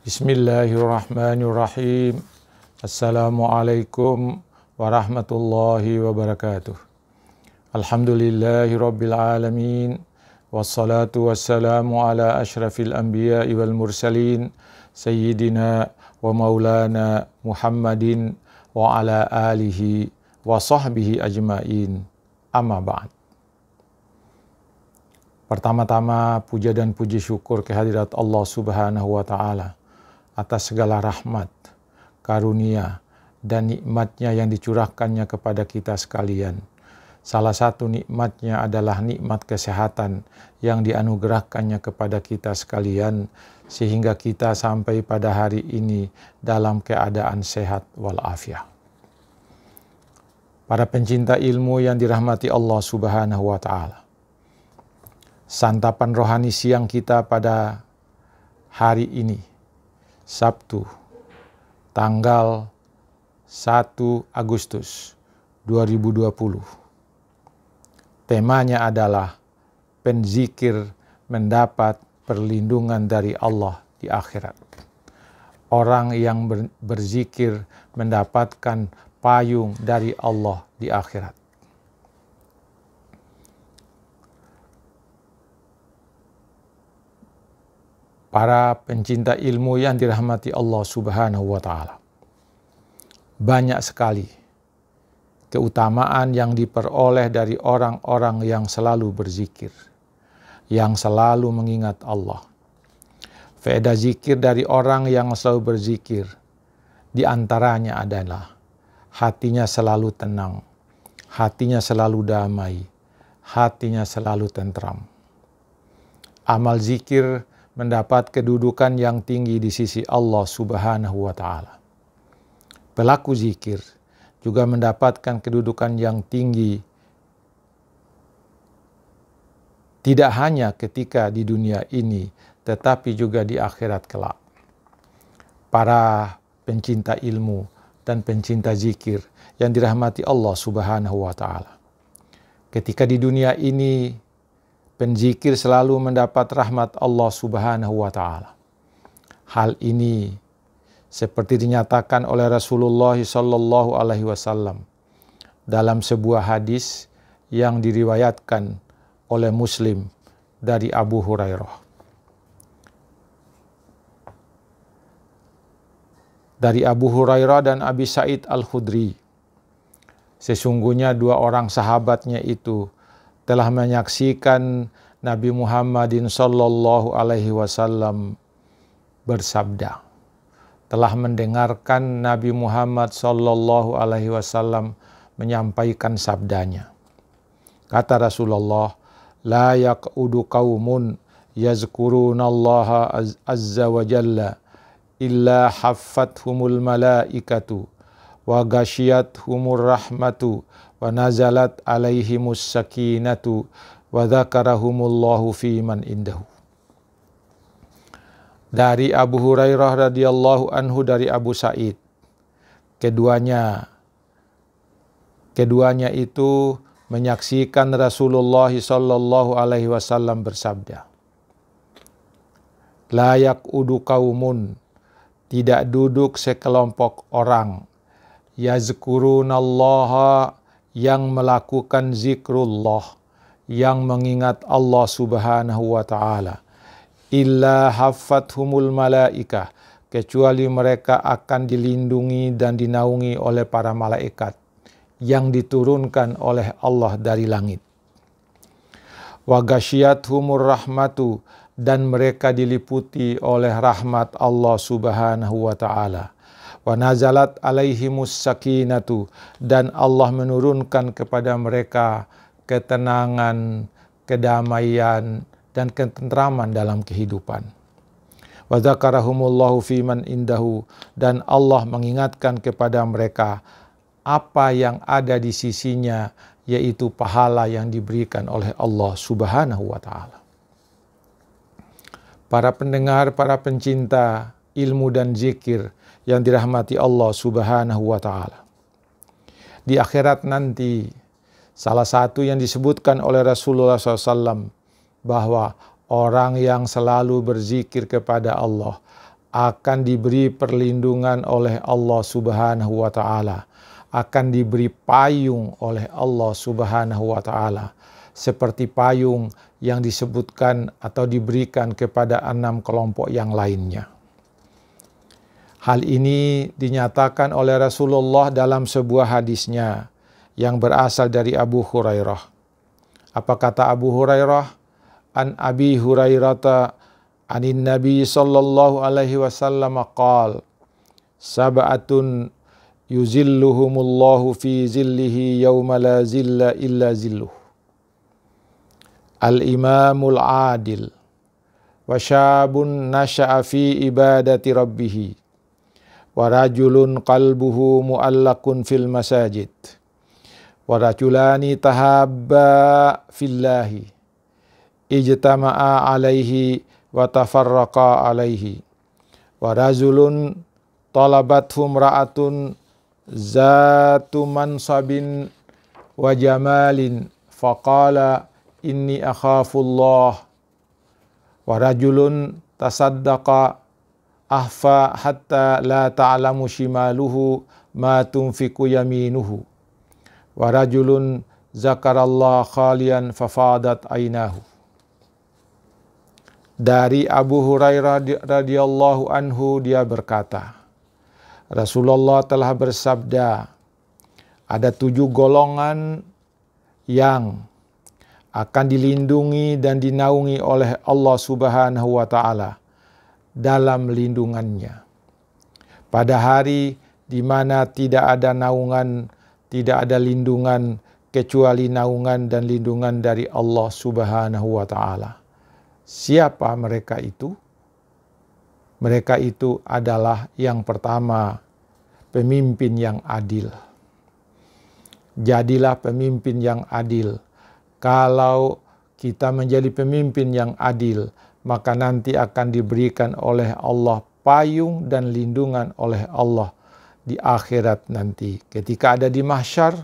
Bismillahirrahmanirrahim. Assalamualaikum warahmatullahi wabarakatuh. Alhamdulillahi rabbil alamin. Wassalatu wassalamu ala ashrafil anbiya'i wal mursalin. Sayyidina wa maulana Muhammadin wa ala alihi wa sahbihi ajma'in. Amma ba'd. Pertama-tama puja dan puji syukur kehadirat Allah Subhanahu wa Ta'ala atas segala rahmat, karunia, dan nikmatnya yang dicurahkannya kepada kita sekalian. Salah satu nikmatnya adalah nikmat kesehatan yang dianugerahkannya kepada kita sekalian, sehingga kita sampai pada hari ini dalam keadaan sehat walafiat. Para pencinta ilmu yang dirahmati Allah Subhanahu wa Ta'ala, santapan rohani siang kita pada hari ini, Sabtu, tanggal 1 Agustus 2020. Temanya adalah penzikir mendapat perlindungan dari Allah di akhirat. Orang yang berzikir mendapatkan payung dari Allah di akhirat. Para pencinta ilmu yang dirahmati Allah Subhanahu wa Ta'ala, banyak sekali keutamaan yang diperoleh dari orang-orang yang selalu berzikir, yang selalu mengingat Allah. Faedah zikir dari orang yang selalu berzikir di antaranya adalah hatinya selalu tenang, hatinya selalu damai, hatinya selalu tentram. Amal zikir mendapat kedudukan yang tinggi di sisi Allah Subhanahu wa Ta'ala. Pelaku zikir juga mendapatkan kedudukan yang tinggi tidak hanya ketika di dunia ini, tetapi juga di akhirat kelak. Para pencinta ilmu dan pencinta zikir yang dirahmati Allah Subhanahu wa Ta'ala, ketika di dunia ini penzikir selalu mendapat rahmat Allah Subhanahu wa Ta'ala. Hal ini seperti dinyatakan oleh Rasulullah sallallahu alaihi wasallam dalam sebuah hadis yang diriwayatkan oleh Muslim dari Abu Hurairah. Dari Abu Hurairah dan Abi Sa'id Al-Khudri, sesungguhnya dua orang sahabatnya itu telah menyaksikan Nabi Muhammadin sallallahu alaihi wasallam bersabda, telah mendengarkan Nabi Muhammad sallallahu alaihi wasallam menyampaikan sabdanya. Kata Rasulullah, la yaq'udu qaumun yazkurunallaha azza wa jalla illa haffathumul malaikatu wa ghashiyathumur rahmatu wa nazalat alaihimus sakinatu wa dzakarahumullahu fi man indahu. Dari Abu Hurairah radhiyallahu anhu, dari Abu Sa'id, keduanya itu menyaksikan Rasulullah sallallahu alaihi wasallam bersabda, la yaq'udu qaumun, tidak duduk sekelompok orang, yazkurunallaha, yang melakukan zikrullah, yang mengingat Allah Subhanahu wa Ta'ala, illa haffathumul malaikah, kecuali mereka akan dilindungi dan dinaungi oleh para malaikat yang diturunkan oleh Allah dari langit. Wa ghashiyathumur rahmatu, dan mereka diliputi oleh rahmat Allah Subhanahu wa Ta'ala. Wa nazalat alaihimus sakinatu, dan Allah menurunkan kepada mereka ketenangan, kedamaian, dan ketentraman dalam kehidupan. Wa dzakarahumullahu fi man indahu, dan Allah mengingatkan kepada mereka apa yang ada di sisinya, yaitu pahala yang diberikan oleh Allah Subhanahu wa Ta'ala. Para pendengar, para pencinta ilmu dan zikir yang dirahmati Allah Subhanahu wa Ta'ala, di akhirat nanti, salah satu yang disebutkan oleh Rasulullah SAW, bahwa orang yang selalu berzikir kepada Allah akan diberi perlindungan oleh Allah Subhanahu wa Ta'ala, akan diberi payung oleh Allah Subhanahu wa Ta'ala, seperti payung yang disebutkan atau diberikan kepada 6 kelompok yang lainnya. Hal ini dinyatakan oleh Rasulullah dalam sebuah hadisnya yang berasal dari Abu Hurairah. Apa kata Abu Hurairah? An Abi Hurairata anin Nabi sallallahu alaihi wasallam qala sab'atun yuzilluhumullahu fi zillihi yawma la zilla illa zilluh. Al-imamul adil wa syabun nasha'a fi ibadati rabbih wa rajulun qalbuhu mu'allakun fil masajid wa rajulani tahabba fillahi ijtama'a alaihi wa tafarraqa alaihi wa rajulun talabathum ra'atun zatu mansabin wa jamalin faqala inni akhafullah wa rajulun tasaddaqa ahfa hatta la ta'lamu shimaluhu ma tunfiku yaminuhu wa rajulun zakarallah khalian fafadat ainahu. Dari Abu Hurairah radhiyallahu anhu, dia berkata, Rasulullah telah bersabda, ada 7 golongan yang akan dilindungi dan dinaungi oleh Allah Subhanahu wa Ta'ala dalam lindungannya pada hari di mana tidak ada naungan, tidak ada lindungan kecuali naungan dan lindungan dari Allah Subhanahu wa Ta'ala. Siapa mereka itu? Mereka itu adalah yang pertama, pemimpin yang adil. Jadilah pemimpin yang adil. Kalau kita menjadi pemimpin yang adil, maka nanti akan diberikan oleh Allah payung dan lindungan oleh Allah di akhirat nanti. Ketika ada di mahsyar,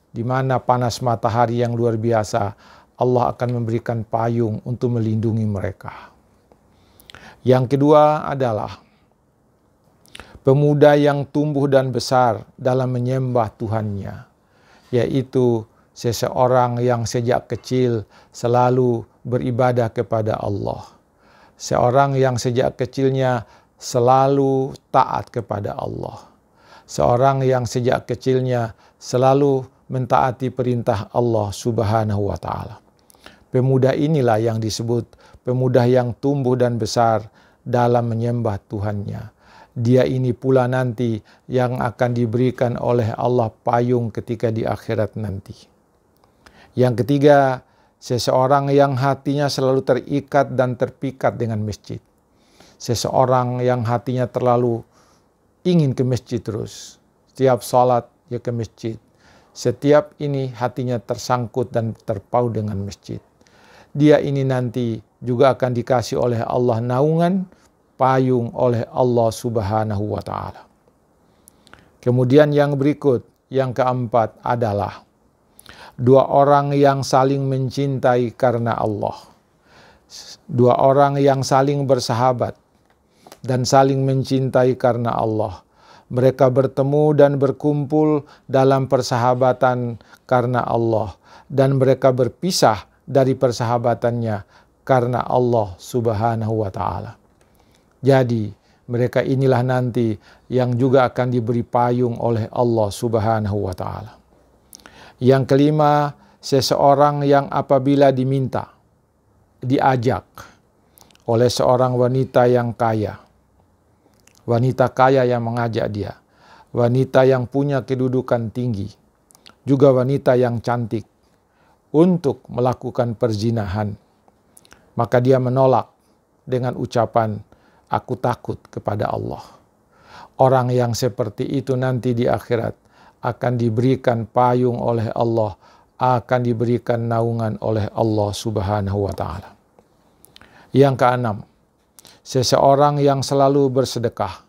di mana panas matahari yang luar biasa, Allah akan memberikan payung untuk melindungi mereka. Yang kedua adalah pemuda yang tumbuh dan besar dalam menyembah Tuhannya, yaitu seseorang yang sejak kecil selalu beribadah kepada Allah. Seorang yang sejak kecilnya selalu taat kepada Allah. Seorang yang sejak kecilnya selalu mentaati perintah Allah Subhanahu wa Ta'ala. Pemuda inilah yang disebut pemuda yang tumbuh dan besar dalam menyembah Tuhannya. Dia ini pula nanti yang akan diberikan oleh Allah payung ketika di akhirat nanti. Yang ketiga, seseorang yang hatinya selalu terikat dan terpikat dengan masjid. Seseorang yang hatinya terlalu ingin ke masjid terus. Setiap salat dia ke masjid. Setiap ini hatinya tersangkut dan terpaut dengan masjid. Dia ini nanti juga akan dikasih oleh Allah naungan, payung oleh Allah Subhanahu wa Ta'ala. Kemudian yang berikut, yang keempat adalah 2 orang yang saling mencintai karena Allah. 2 orang yang saling bersahabat dan saling mencintai karena Allah. Mereka bertemu dan berkumpul dalam persahabatan karena Allah. Dan mereka berpisah dari persahabatannya karena Allah Subhanahu wa Ta'ala. Jadi mereka inilah nanti yang juga akan diberi payung oleh Allah Subhanahu wa Ta'ala. Yang kelima, seseorang yang apabila diminta, diajak oleh seorang wanita yang kaya. Wanita kaya yang mengajak dia. Wanita yang punya kedudukan tinggi. Juga wanita yang cantik. Untuk melakukan perzinahan. Maka dia menolak dengan ucapan, aku takut kepada Allah. Orang yang seperti itu nanti di akhirat akan diberikan payung oleh Allah, akan diberikan naungan oleh Allah Subhanahu wa Ta'ala. Yang keenam, seseorang yang selalu bersedekah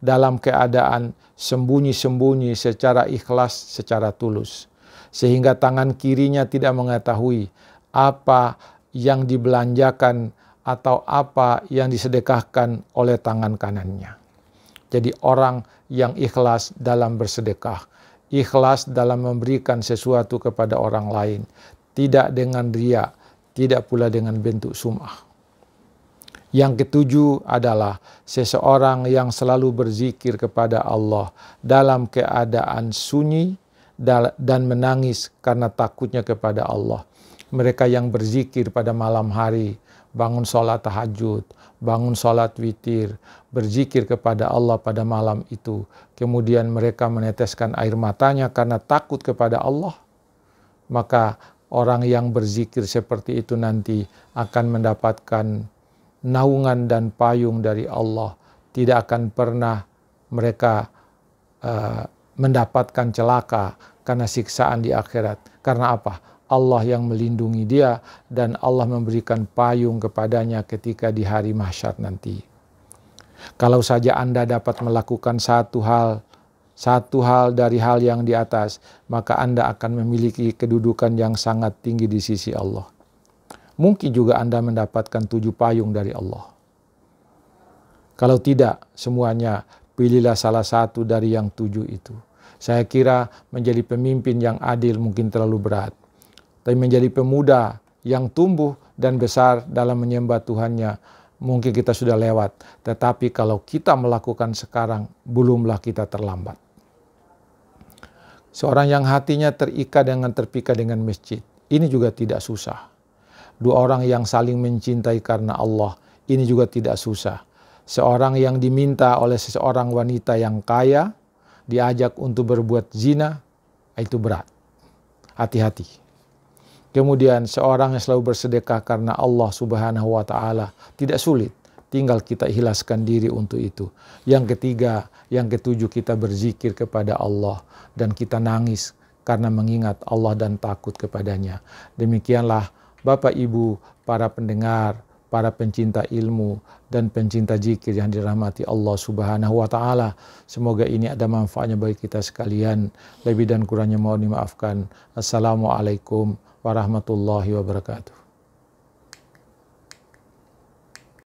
dalam keadaan sembunyi-sembunyi secara ikhlas, secara tulus. Sehingga tangan kirinya tidak mengetahui apa yang dibelanjakan atau apa yang disedekahkan oleh tangan kanannya. Jadi orang yang ikhlas dalam bersedekah, ikhlas dalam memberikan sesuatu kepada orang lain, tidak dengan riya, tidak pula dengan bentuk sum'ah. Yang ketujuh adalah seseorang yang selalu berzikir kepada Allah dalam keadaan sunyi dan menangis karena takutnya kepada Allah. Mereka yang berzikir pada malam hari, bangun sholat tahajud, bangun sholat witir, berzikir kepada Allah pada malam itu. Kemudian mereka meneteskan air matanya karena takut kepada Allah. Maka orang yang berzikir seperti itu nanti akan mendapatkan naungan dan payung dari Allah. Tidak akan pernah mereka mendapatkan celaka karena siksaan di akhirat. Karena apa? Allah yang melindungi dia dan Allah memberikan payung kepadanya ketika di hari mahsyar nanti. Kalau saja Anda dapat melakukan satu hal dari hal yang di atas, maka Anda akan memiliki kedudukan yang sangat tinggi di sisi Allah. Mungkin juga Anda mendapatkan 7 payung dari Allah. Kalau tidak semuanya, pilihlah salah satu dari yang 7 itu. Saya kira menjadi pemimpin yang adil mungkin terlalu berat. Tapi menjadi pemuda yang tumbuh dan besar dalam menyembah Tuhannya, mungkin kita sudah lewat. Tetapi kalau kita melakukan sekarang, belumlah kita terlambat. Seorang yang hatinya terpikat dengan masjid, ini juga tidak susah. 2 orang yang saling mencintai karena Allah, ini juga tidak susah. Seorang yang diminta oleh seseorang wanita yang kaya, diajak untuk berbuat zina, itu berat. Hati-hati. Kemudian seorang yang selalu bersedekah karena Allah Subhanahu wa Ta'ala, tidak sulit. Tinggal kita ikhlaskan diri untuk itu. Yang ketiga, yang ketujuh, kita berzikir kepada Allah dan kita nangis karena mengingat Allah dan takut kepadanya. Demikianlah Bapak Ibu, para pendengar, para pencinta ilmu dan pencinta zikir yang dirahmati Allah Subhanahu wa Ta'ala. Semoga ini ada manfaatnya bagi kita sekalian. Lebih dan kurangnya mohon dimaafkan. Assalamualaikum warahmatullahi wabarakatuh.